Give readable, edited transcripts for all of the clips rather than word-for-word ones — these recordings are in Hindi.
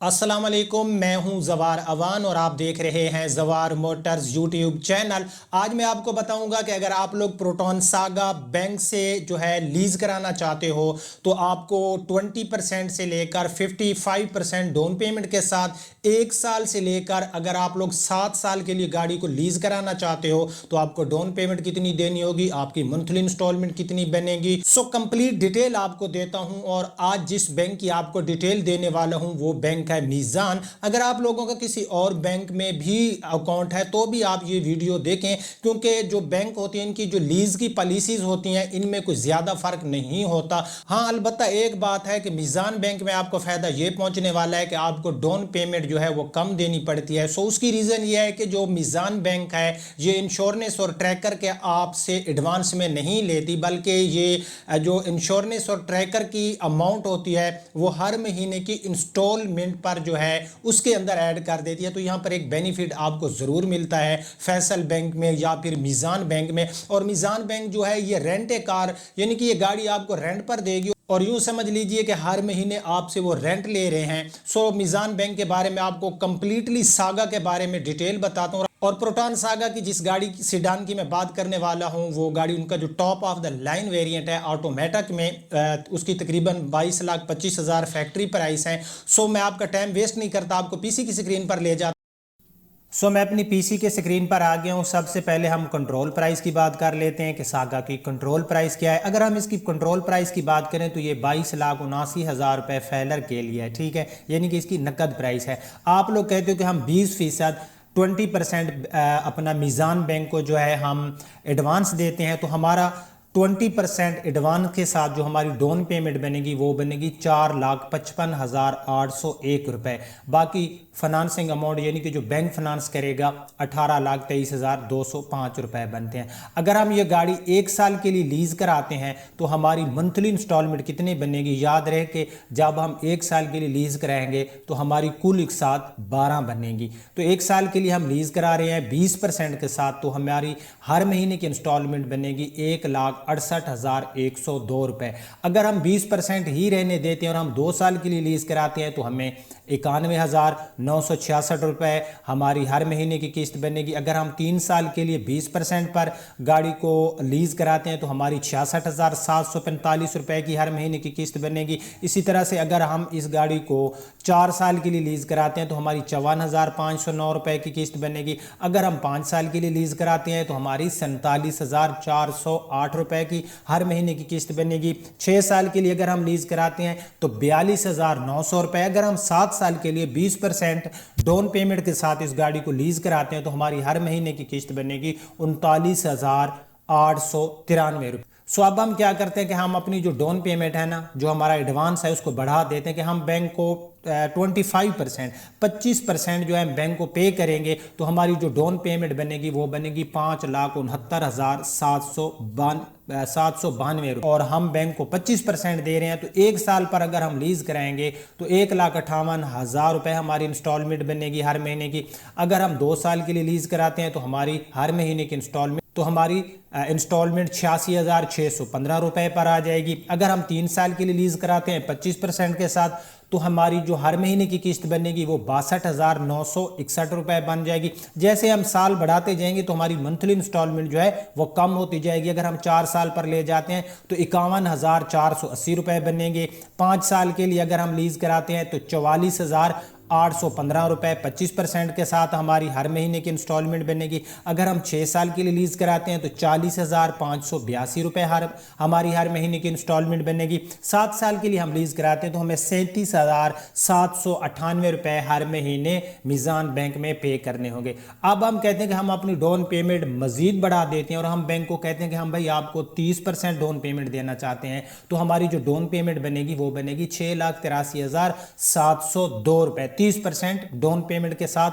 अस्सलाम वालेकुम, मैं हूं जवार अवान और आप देख रहे हैं जवार मोटर्स यूट्यूब चैनल। आज मैं आपको बताऊंगा कि अगर आप लोग प्रोटॉन सागा बैंक से जो है लीज कराना चाहते हो तो आपको 20% से लेकर 55% डाउन पेमेंट के साथ 1 साल से लेकर अगर आप लोग 7 साल के लिए गाड़ी को लीज कराना चाहते हो तो आपको डाउन पेमेंट कितनी देनी होगी, आपकी मंथली इंस्टॉलमेंट कितनी बनेगी। सो कंप्लीट डिटेल आपको देता हूं और आज जिस बैंक की आपको डिटेल देने वाला हूं वो बैंक है मीज़ान। अगर आप लोगों का किसी और बैंक में भी अकाउंट है तो भी आप ये वीडियो देखें, क्योंकि जो बैंक होती हैं इनकी जो लीज की पॉलिसीज होती हैं इनमें कुछ ज़्यादा फर्क नहीं होता। हाँ, अलबत्ता एक बात है कि मीज़ान बैंक में आपको फ़ायदा ये पहुंचने वाला है कि आपको डाउन पेमेंट जो है वो कम देनी पड़ती है। सो उसकी रीज़न ये है कि जो मीज़ान बैंक है ये इंश्योरेंस और ट्रैकर के आपसे एडवांस में नहीं लेती, बल्कि ये जो इंश्योरेंस और ट्रैकर की अमाउंट होती है वो हर महीने की इंस्टॉलमेंट पर जो है उसके अंदर ऐड कर देती है। तो यहाँ पर एक बेनिफिट आपको ज़रूर मिलता है फैसल बैंक में या फिर मीज़ान बैंक में। और मीज़ान बैंक जो है ये रेंट ए कार, यानी कि ये गाड़ी आपको रेंट पर देगी और यूं समझ लीजिए कि हर महीने आपसे वो रेंट ले रहे हैं। सो मीज़ान बैंक के बारे में आपको कंप्लीटली सागा के बारे में डिटेल बताता हूँ। और प्रोटॉन सागा की जिस गाड़ी सेडान की मैं बात करने वाला हूं वो गाड़ी उनका जो top of the line variant है ऑटोमेटिक में, उसकी तकरीबन 22,25,000 फैक्ट्री प्राइस है। सो मैं आपका टाइम वेस्ट नहीं करता, आपको पीसी की स्क्रीन पर ले जाता। मैं अपनी पीसी के स्क्रीन पर आ गया हूँ। सबसे पहले हम कंट्रोल प्राइस की बात कर लेते हैं कि सागा की कंट्रोल प्राइस क्या है। अगर हम इसकी कंट्रोल प्राइस की बात करें तो ये 22,79,000 रुपये फैलर के लिए है, ठीक है, यानी कि इसकी नकद प्राइस है। आप लोग कहते हो कि हम 20% 20% अपना मीज़ान बैंक को जो है हम एडवांस देते हैं, तो हमारा 20% एडवांस के साथ जो हमारी डाउन पेमेंट बनेगी वो बनेगी 4,55,801 रुपये। बाकी फाइनेंसिंग अमाउंट यानी कि जो बैंक फाइनेंस करेगा 18,23,205 रुपये बनते हैं। अगर हम ये गाड़ी 1 साल के लिए लीज कराते हैं तो हमारी मंथली इंस्टॉलमेंट कितनी बनेगी, याद रहे कि जब हम 1 साल के लिए लीज कराएंगे तो हमारी कुल एक साथ 12 बनेगी। तो 1 साल के लिए हम लीज करा रहे हैं 20% के साथ, तो हमारी हर महीने की इंस्टॉलमेंट बनेगी 1,68,102 रुपये। अगर हम 20% ही रहने देते हैं और हम 2 साल के लिए लीज कराते हैं तो हमें 91,966 रुपये हमारी हर महीने की किस्त बनेगी। अगर हम 3 साल के लिए 20% पर गाड़ी को लीज कराते हैं तो हमारी 66,745 रुपये की हर महीने की किस्त बनेगी। इसी तरह से अगर हम इस गाड़ी को 4 साल के लिए लीज कराते हैं तो हमारी 54,509 रुपये की किस्त बनेगी। अगर हम 5 साल के लिए लीज कराते हैं तो हमारी 47,408 रुपये की हर महीने की किस्त बनेगी। 6 साल के लिए अगर हम लीज कराते हैं तो 42,900 रुपये। अगर हम 7 साल के लिए 20% डाउन पेमेंट के साथ इस गाड़ी को लीज कराते हैं तो हमारी हर महीने की किस्त बनेगी 39,893 रुपये। सो अब हम क्या करते हैं कि हम अपनी जो डाउन पेमेंट है ना, जो हमारा एडवांस है, उसको बढ़ा देते हैं कि हम बैंक को 25% जो है बैंक को पे करेंगे तो हमारी जो डाउन पेमेंट बनेगी वो बनेगी 5,69,792 रुपये। और हम बैंक को 25% दे रहे हैं तो 1 साल पर अगर हम लीज कराएंगे तो 1,58,000 रुपये हमारी इंस्टॉलमेंट बनेगी हर महीने की। अगर हम 2 साल के लिए लीज कराते हैं तो हमारी हर महीने की इंस्टॉलमेंट इंस्टॉलमेंट 86,615 रुपये पर आ जाएगी। अगर हम 3 साल के लिए लीज कराते हैं 25% के साथ तो हमारी जो हर महीने की किस्त बनेगी वो 62,961 रुपये बन जाएगी। जैसे हम साल बढ़ाते जाएंगे तो हमारी मंथली इंस्टॉलमेंट जो है वो कम होती जाएगी। अगर हम 4 साल पर ले जाते हैं तो 51,480 रुपये बनेंगे। 5 साल के लिए अगर हम लीज कराते हैं तो 44,815 रुपये 25% के साथ हमारी हर महीने की इंस्टॉलमेंट बनेगी। अगर हम 6 साल के लिए लीज कराते हैं तो 40,582 रुपये हमारी हर महीने की इंस्टॉलमेंट बनेगी। 7 साल के लिए हम लीज कराते हैं तो हमें 37,798 रुपये हर महीने मीज़ान बैंक में पे करने होंगे। अब हम कहते हैं कि हम अपनी डाउन पेमेंट मजीद बढ़ा देते हैं और हम बैंक को कहते हैं कि हम भाई आपको 30% डाउन पेमेंट देना चाहते हैं, तो हमारी जो डाउन पेमेंट बनेगी वो बनेगी 6,83,702 रुपये। 30% डाउन पेमेंट के साथ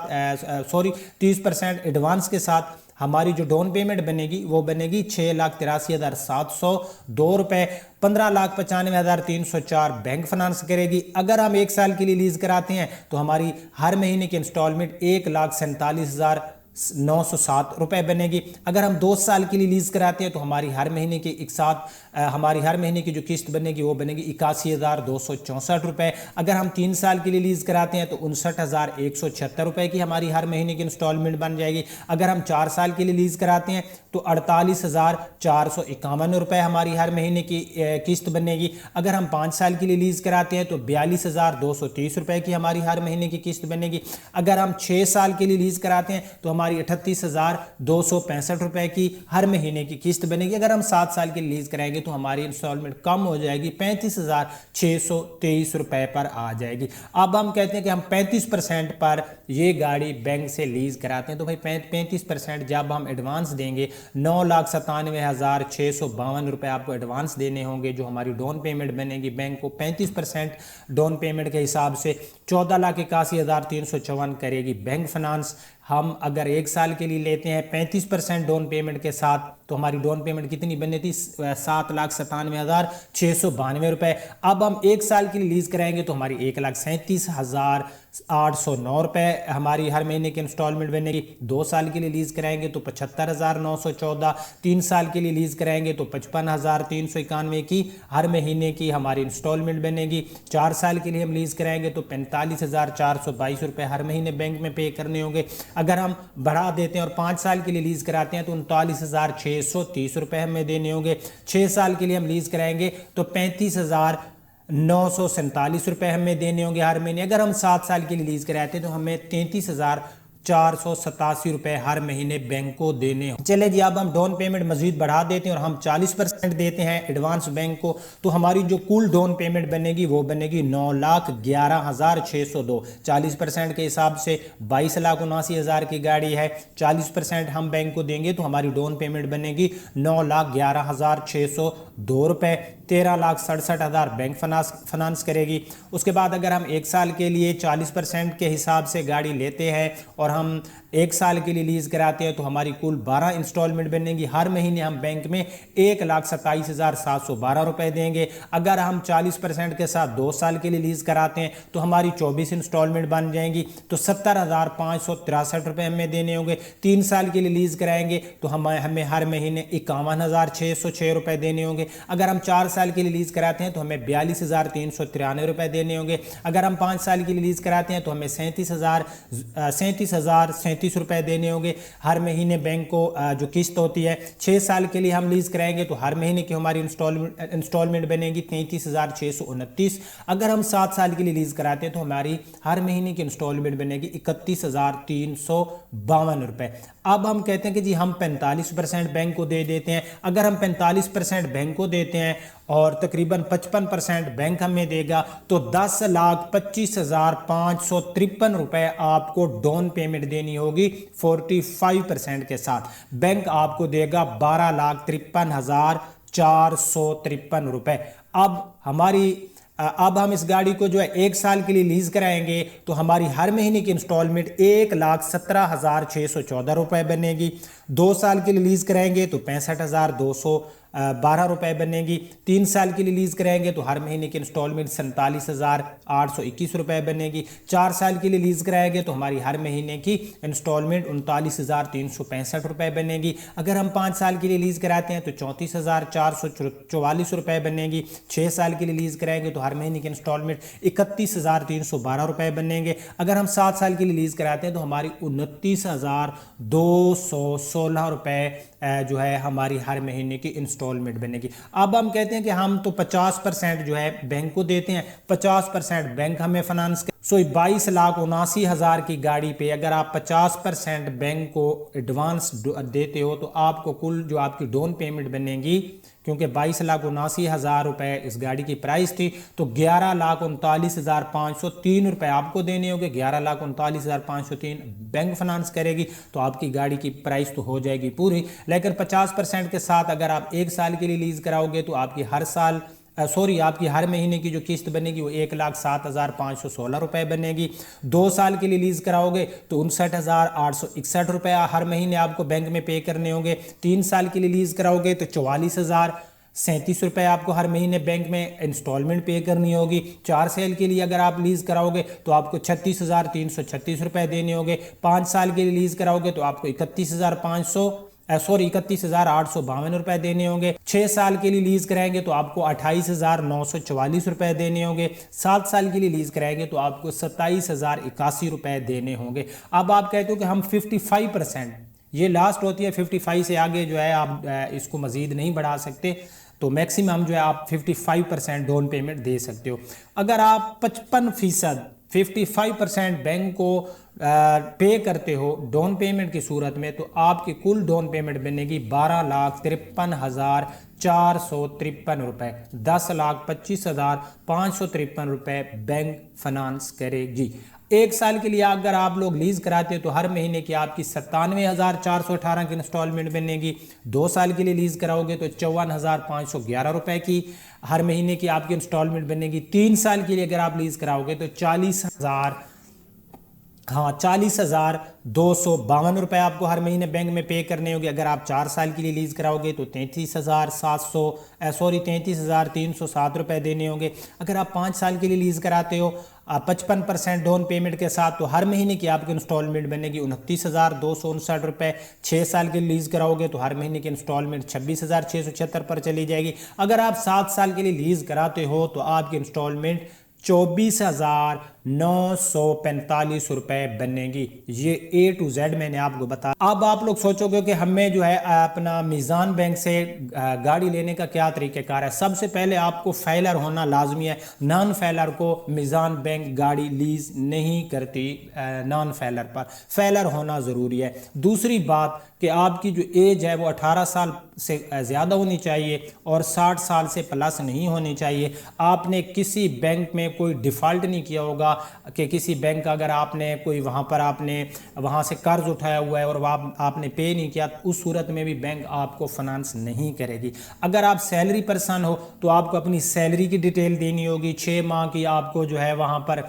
30% एडवांस के साथ हमारी जो डाउन पेमेंट बनेगी वो बनेगी 6,83,702 रुपये। 15,95,304 बैंक फाइनेंस करेगी। अगर हम 1 साल के लिए लीज कराते हैं तो हमारी हर महीने की इंस्टॉलमेंट 1,47,000 907 बनेगी। अगर हम 2 साल के लिए लीज कराते हैं तो हमारी हर महीने की एक साथ हमारी हर महीने की जो किस्त बनेगी वो बनेगी 81,264 रुपये। अगर हम 3 साल के लिए लीज कराते हैं तो 59,176 रुपये की हमारी हर महीने की इंस्टॉलमेंट बन जाएगी। अगर हम 4 साल के लिए लीज कराते हैं तो 48,451 रुपये हमारी हर महीने की किस्त बनेगी। अगर हम 5 साल के लिए लीज कराते हैं तो 42,230 रुपये की हमारी हर महीने की किस्त बनेगी। अगर हम 6 साल के लिए लीज कराते हैं तो हमारी 38,265 रुपये की हर महीने की किस्त बनेगी। अगर हम 7 साल के लिए लीज कराएंगे तो हमारी इंस्टॉलमेंट कम हो जाएगी, 35,623 रुपये पर आ जाएगी। अब हम कहते हैं कि हम 35% पर ये गाड़ी बैंक से लीज कराते हैं तो भाई 35% जब हम एडवांस देंगे 9,97,652 रुपये आपको एडवांस देने होंगे, जो हमारी डाउन पेमेंट बनेगी बैंक को 35% डाउन पेमेंट के हिसाब से 14,81,354 करेगी बैंक फाइनेंस। हम अगर 1 साल के लिए लेते हैं 35% डाउन पेमेंट के साथ तो हमारी डाउन पेमेंट कितनी बननी थी? 7,97,692 रुपये। अब हम 1 साल के लिए लीज कराएंगे तो हमारी 1,37,809 रुपये हमारी हर महीने की इंस्टॉलमेंट बनेगी। 2 साल के लिए लीज कराएंगे तो 75,914, 3 साल के लिए लीज कराएंगे तो 55,391 की हर महीने की हमारी इंस्टॉलमेंट बनेगी। 4 साल के लिए हम लीज कराएंगे तो 45,422 रुपये हर महीने बैंक में पे करने होंगे। अगर हम बढ़ा देते हैं और 5 साल के लिए लीज कराते हैं तो 39,630 रुपये हमें देने होंगे। 6 साल के लिए हम लीज कराएंगे तो 35,947 रुपये हमें देने होंगे हर महीने। अगर हम 7 साल के लिए लीज कराते हैं तो हमें 33,487 रुपये हर महीने बैंक को देने हों। चले जी, अब हम डाउन पेमेंट मजीद बढ़ा देते हैं और हम 40% देते हैं एडवांस बैंक को तो हमारी जो कुल डाउन पेमेंट बनेगी वो बनेगी 9,11,602। 40% के हिसाब से 22,79,000 की गाड़ी है, 40% हम बैंक को देंगे तो हमारी डाउन पेमेंट बनेगी 9,11,602 रुपये। 13,67,000 बैंक फाइनेंस करेगी। उसके बाद अगर हम 1 साल के लिए 40% के हिसाब से गाड़ी लेते हैं और हम 1 साल के लिए लीज कराते हैं तो हमारी कुल 12 इंस्टॉलमेंट बनेगी। हर महीने हम बैंक में 1,27,712 रुपये देंगे। अगर हम 40% के साथ 2 साल के लिए लीज कराते हैं तो हमारी 24 इंस्टॉलमेंट बन जाएंगी तो 70,563 रुपये हमें देने होंगे। 3 साल के लिए लीज कराएंगे तो हमें हर महीने 51,606 रुपये देने होंगे। अगर हम 4 साल के लिए लीज कराते हैं तो हमें 42,393 रुपये देने होंगे। अगर हम 5 साल के लिए लीज कराते हैं तो हमें 37,037 रुपये देने होंगे हर महीने बैंक को जो किस्त होती है। 6 साल के लिए हम लीज कराएंगे तो हर महीने की हमारी इंस्टॉलमेंट बनेगी 33,629। अगर हम 7 साल के लिए लीज कराते हैं तो हमारी हर महीने की इंस्टॉलमेंट बनेगी 31,352 रुपये। अब हम कहते हैं कि जी हम 45% बैंक को दे देते हैं। अगर हम 45% बैंक को देते हैं और तकरीबन 55% बैंक हमें देगा तो 10,25,553 रुपये आपको डाउन पेमेंट देनी होगी 45% के साथ। बैंक आपको देगा 12,53,453 रुपये। अब हम इस गाड़ी को जो है 1 साल के लिए लीज कराएंगे तो हमारी हर महीने की इंस्टॉलमेंट 1,17,614 रुपये बनेगी। 2 साल के लिए लीज कराएंगे तो 65,212 रुपये बनेगी। 3 साल के लिए लीज कराएंगे तो हर महीने की इंस्टॉलमेंट 47,821 रुपये बनेगी। 4 साल के लिए लीज कराएंगे तो हमारी हर महीने की इंस्टॉलमेंट 39,365 रुपये बनेगी। अगर हम 5 साल के लिए लीज कराते हैं तो 34,444 रुपये बनेगी। 6 साल के लिए लीज कराएंगे तो हर महीने की इंस्टॉलमेंट 31,312 रुपये बनेंगे। अगर हम 7 साल के लिए लीज कराते हैं तो हमारी 29,216 रुपये जो है हमारी हर महीने की इंस्टॉलमेंट बनेगी। अब हम कहते हैं कि हम तो 50% जो है बैंक को देते हैं, 50% बैंक हमें फाइनेंस 22,79,000 की गाड़ी पे अगर आप 50% बैंक को एडवांस देते हो तो आपको कुल जो आपकी डाउन पेमेंट बनेगी, क्योंकि 22,79,000 रुपये इस गाड़ी की प्राइस थी तो 11,39,503 रुपये आपको देने होंगे। 11,39,503 बैंक फाइनेंस करेगी तो आपकी गाड़ी की प्राइस तो हो जाएगी पूरी। लेकिन 50% के साथ अगर आप 1 साल के लिए लीज कराओगे तो आपकी आपकी हर महीने की जो किस्त बनेगी वो 1,07,516 रुपये बनेगी। 2 साल के लिए लीज कराओगे तो 59,861 रुपये हर महीने आपको बैंक में पे करने होंगे। 3 साल के लिए लीज कराओगे तो 44,000 ₹37 आपको हर महीने बैंक में इंस्टॉलमेंट पे करनी होगी। 4 साल के लिए अगर आप लीज़ कराओगे तो आपको ₹36,336 देने होंगे। 5 साल के लिए लीज़ कराओगे तो आपको 31,852 रुपए देने होंगे। 6 साल के लिए लीज कराएंगे तो आपको 28,944 रुपए देने होंगे। 7 साल के लिए लीज कराएंगे तो आपको 27,081 रुपए देने होंगे। अब आप कहते हो कि हम 55%, ये लास्ट होती है 55 से आगे जो है आप इसको मजीद नहीं बढ़ा सकते, तो मैक्सिमम जो है आप 55% डाउन पेमेंट दे सकते हो। अगर आप 55% बैंक को पे करते हो डाउन पेमेंट की सूरत में, तो आपकी कुल डाउन पेमेंट बनेगी 12,53,453 रुपए, 10,25,553 रुपए बैंक फाइनेंस करेगी। 1 साल के लिए अगर आप लोग लीज कराते हो तो हर महीने की आपकी 97,418 की इंस्टॉलमेंट बनेगी। 2 साल के लिए लीज कराओगे तो 54,511 रुपए की हर महीने की आपकी इंस्टॉलमेंट बनेगी। 3 साल के लिए अगर आप लीज कराओगे तो 40,252 रुपए आपको हर महीने बैंक में पे करने होंगे। अगर आप 4 साल के लिए लीज कराओगे तो 33,307 रुपए देने होंगे। अगर आप 5 साल के लिए लीज कराते हो 55% डाउन पेमेंट के साथ, तो हर महीने की आपकी इंस्टॉलमेंट बनेगी 29,259 रुपए। 6 साल के लिए लीज कराओगे तो हर महीने की इंस्टॉलमेंट 26,676 पर चली जाएगी। अगर आप 7 साल के लिए लीज कराते हो तो आपकी इंस्टॉलमेंट 24,945 रुपए बनेगी। ये A to Z मैंने आपको बताया। अब आप लोग सोचोगे कि हमें जो है अपना मीज़ान बैंक से गाड़ी लेने का क्या तरीक़ेकार है। सबसे पहले आपको फैलर होना लाजमी है। नॉन फैलर को मीज़ान बैंक गाड़ी लीज नहीं करती, नॉन फैलर पर फैलर होना ज़रूरी है। दूसरी बात कि आपकी जो एज है वो 18 साल से ज़्यादा होनी चाहिए और 60 साल से प्लस नहीं होनी चाहिए। आपने किसी बैंक में कोई डिफ़ॉल्ट नहीं किया होगा कि किसी बैंक अगर आपने कोई वहाँ पर आपने वहाँ से कर्ज उठाया हुआ है और आपने पे नहीं किया, उस सूरत में भी बैंक आपको फाइनेंस नहीं करेगी। अगर आप सैलरी पर्सन हो तो आपको अपनी सैलरी की डिटेल देनी होगी। 6 माह की आपको जो है वहाँ पर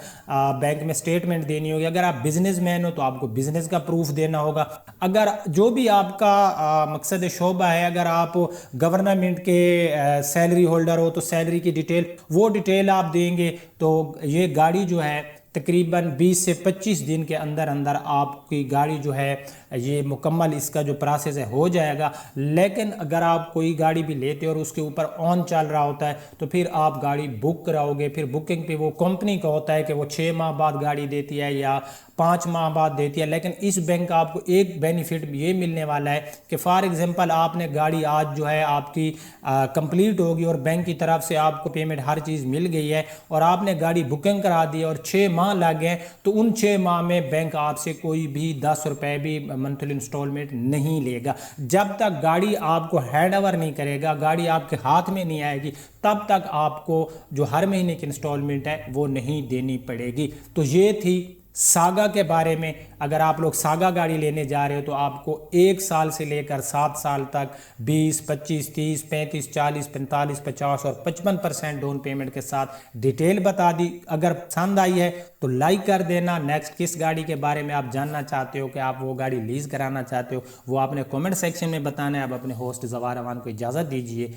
बैंक में स्टेटमेंट देनी होगी। अगर आप बिजनेसमैन हो तो आपको बिजनेस का प्रूफ देना होगा। अगर जो भी आपका मकसद शोबा है, अगर आप गवर्नमेंट के सैलरी होल्डर हो तो सैलरी की डिटेल, वो डिटेल आप देंगे तो ये गाड़ी जो है तकरीबन 20 से 25 दिन के अंदर अंदर आपकी गाड़ी जो है ये मुकम्मल इसका जो प्रोसेस है हो जाएगा। लेकिन अगर आप कोई गाड़ी भी लेते हो और उसके ऊपर ऑन चल रहा होता है तो फिर आप गाड़ी बुक कराओगे। फिर बुकिंग पे वो कंपनी का होता है कि वो 6 माह बाद गाड़ी देती है या 5 माह बाद देती है। लेकिन इस बैंक का आपको एक बेनिफिट ये मिलने वाला है कि फॉर एग्जांपल आपने गाड़ी आज जो है आपकी कंप्लीट होगी और बैंक की तरफ से आपको पेमेंट हर चीज़ मिल गई है और आपने गाड़ी बुकिंग करा दी और 6 माह लग गए, तो उन 6 माह में बैंक आपसे कोई भी 10 रुपए भी मंथली इंस्टॉलमेंट नहीं लेगा। जब तक गाड़ी आपको हैंड ओवर नहीं करेगा, गाड़ी आपके हाथ में नहीं आएगी, तब तक आपको जो हर महीने की इंस्टॉलमेंट है वो नहीं देनी पड़ेगी। तो ये थी सागा के बारे में। अगर आप लोग सागा गाड़ी लेने जा रहे हो तो आपको 1 साल से लेकर 7 साल तक 20, 25, 30, 35, 40, 45, 50 और 55% डाउन पेमेंट के साथ डिटेल बता दी। अगर पसंद आई है तो लाइक कर देना। नेक्स्ट किस गाड़ी के बारे में आप जानना चाहते हो कि आप वो गाड़ी लीज कराना चाहते हो, वो आपने कमेंट सेक्शन में बताना है। आप अपने होस्ट ज़वार अमान को इजाज़त दीजिए।